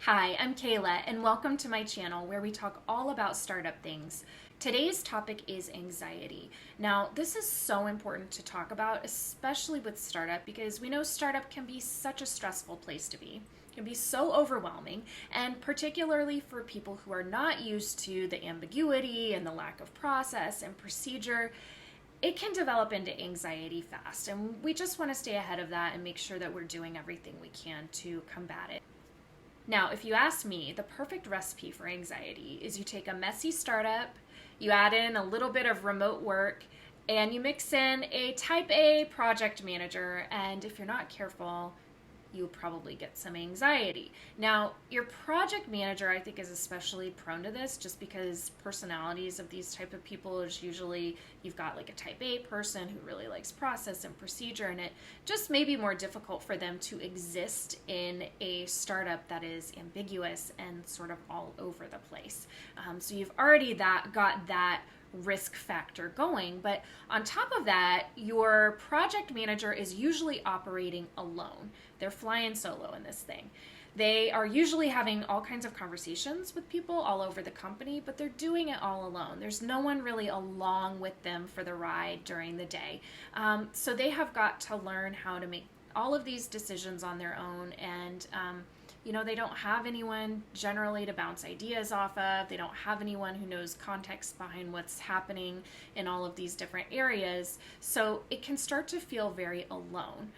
Hi, I'm Kayla, and welcome to my channel where we talk all about startup things. Today's topic is anxiety. Now, this is so important to talk about, especially with startup, because we know startup can be such a stressful place to be. It can be so overwhelming, and particularly for people who are not used to the ambiguity and the lack of process and procedure, it can develop into anxiety fast. And we just want to stay ahead of that and make sure that we're doing everything we can to combat it. Now, if you ask me, the perfect recipe for anxiety is you take a messy startup, you add in a little bit of remote work, and you mix in a type A project manager, and if you're not careful, you'll probably get some anxiety. Now, your project manager, I think, is especially prone to this just because personalities of these type of people is usually you've got like a type A person who really likes process and procedure, and it just may be more difficult for them to exist in a startup that is ambiguous and sort of all over the place. So you've already got that risk factor going, but on top of that, your project manager is usually operating alone. They're flying solo in this thing. They are usually having all kinds of conversations with people all over the company, but they're doing it all alone. There's no one really along with them for the ride during the day. So they have got to learn how to make all of these decisions on their own, and they don't have anyone generally to bounce ideas off of. They don't have anyone who knows context behind what's happening in all of these different areas. So it can start to feel very alone.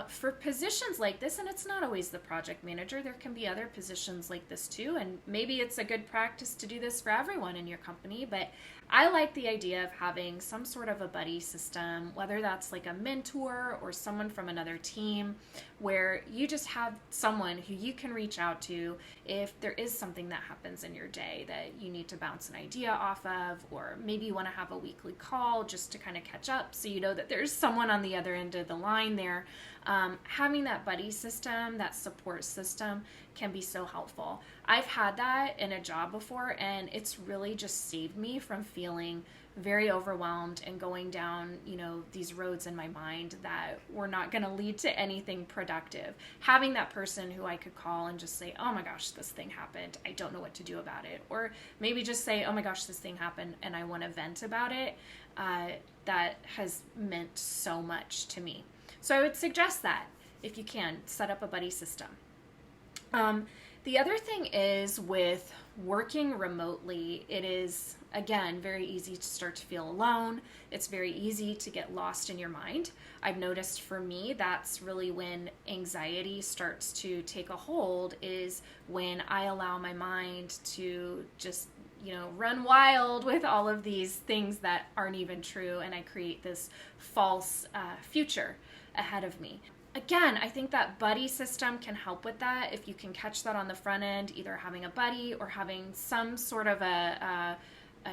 For positions like this, and it's not always the project manager, there can be other positions like this too, and maybe it's a good practice to do this for everyone in your company, but I like the idea of having some sort of a buddy system, whether that's like a mentor or someone from another team, where you just have someone who you can reach out to if there is something that happens in your day that you need to bounce an idea off of, or maybe you want to have a weekly call just to kind of catch up so you know that there's someone on the other end of the line there. Having that buddy system, that support system, can be so helpful. I've had that in a job before, and it's really just saved me from feeling very overwhelmed and going down, these roads in my mind that were not going to lead to anything productive. Having that person who I could call and just say, oh my gosh, this thing happened, I don't know what to do about it. Or maybe just say, oh my gosh, this thing happened and I want to vent about it. That has meant so much to me. So I would suggest that if you can, set up a buddy system. The other thing is with working remotely, it is, again, very easy to start to feel alone. It's very easy to get lost in your mind. I've noticed for me, that's really when anxiety starts to take a hold, is when I allow my mind to just run wild with all of these things that aren't even true, and I create this false future ahead of me. Again, I think that buddy system can help with that if you can catch that on the front end, either having a buddy or having some sort of a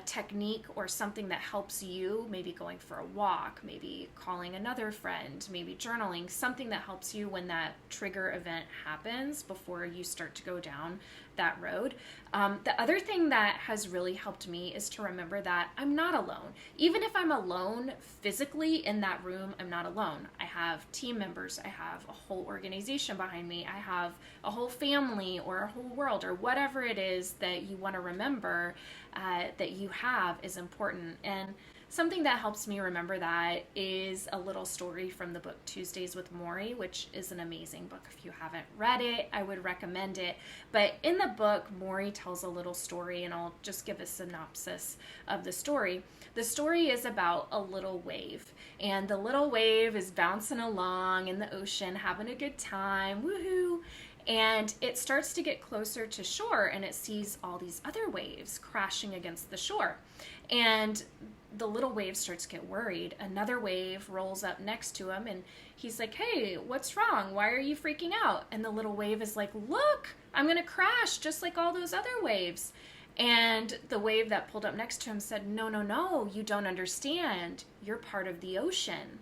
technique or something that helps you, maybe going for a walk, maybe calling another friend, maybe journaling, something that helps you when that trigger event happens before you start to go down that road. The other thing that has really helped me is to remember that I'm not alone. Even if I'm alone physically in that room, I'm not alone. I have team members, I have a whole organization behind me, I have a whole family or a whole world, or whatever it is that you want to remember that you have is important. And something that helps me remember that is a little story from the book Tuesdays with Morrie, which is an amazing book. If you haven't read it, I would recommend it. But in the book, Morrie tells a little story, and I'll just give a synopsis of the story. The story is about a little wave, and the little wave is bouncing along in the ocean, having a good time, woohoo! And it starts to get closer to shore, and it sees all these other waves crashing against the shore. And the little wave starts to get worried. Another wave rolls up next to him, and he's like, hey, what's wrong? Why are you freaking out? And the little wave is like, look, I'm going to crash just like all those other waves. And the wave that pulled up next to him said, no, you don't understand. You're part of the ocean.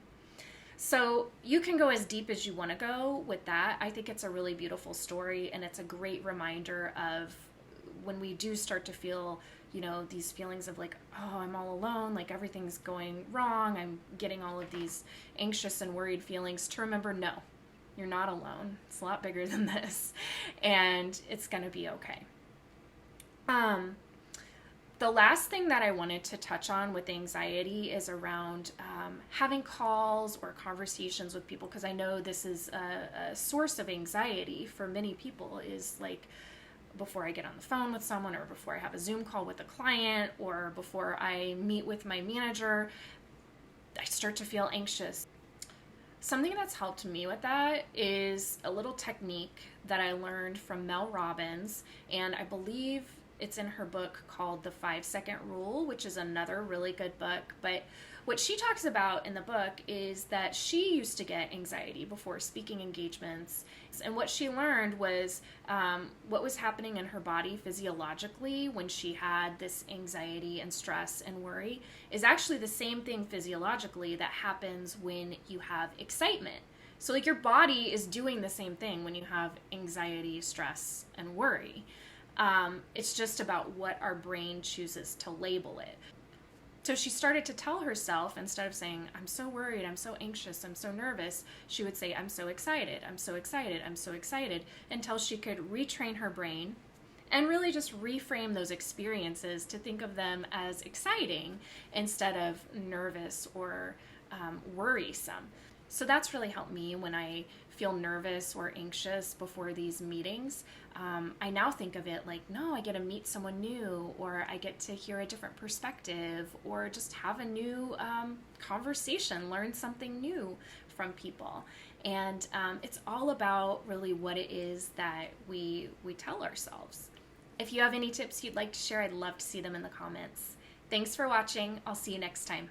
So you can go as deep as you want to go with that. I think it's a really beautiful story, and it's a great reminder of when we do start to feel, these feelings of like, oh, I'm all alone, like everything's going wrong, I'm getting all of these anxious and worried feelings, to remember, no, You're not alone. It's a lot bigger than this, and it's going to be okay. The last thing that I wanted to touch on with anxiety is around having calls or conversations with people, because I know this is a source of anxiety for many people, is like before I get on the phone with someone, or before I have a Zoom call with a client, or before I meet with my manager, I start to feel anxious. Something that's helped me with that is a little technique that I learned from Mel Robbins, and I believe it's in her book called The 5-Second Rule, which is another really good book. But what she talks about in the book is that she used to get anxiety before speaking engagements. And what she learned was what was happening in her body physiologically when she had this anxiety and stress and worry is actually the same thing physiologically that happens when you have excitement. So like your body is doing the same thing when you have anxiety, stress, and worry. It's just about what our brain chooses to label it. So she started to tell herself, instead of saying, I'm so worried, I'm so anxious, I'm so nervous, she would say, I'm so excited, I'm so excited, I'm so excited, until she could retrain her brain and really just reframe those experiences to think of them as exciting instead of nervous or worrisome. So that's really helped me when I feel nervous or anxious before these meetings. I now think of it like, no, I get to meet someone new, or I get to hear a different perspective, or just have a new conversation, learn something new from people. And it's all about really what it is that we tell ourselves. If you have any tips you'd like to share, I'd love to see them in the comments. Thanks for watching. I'll see you next time.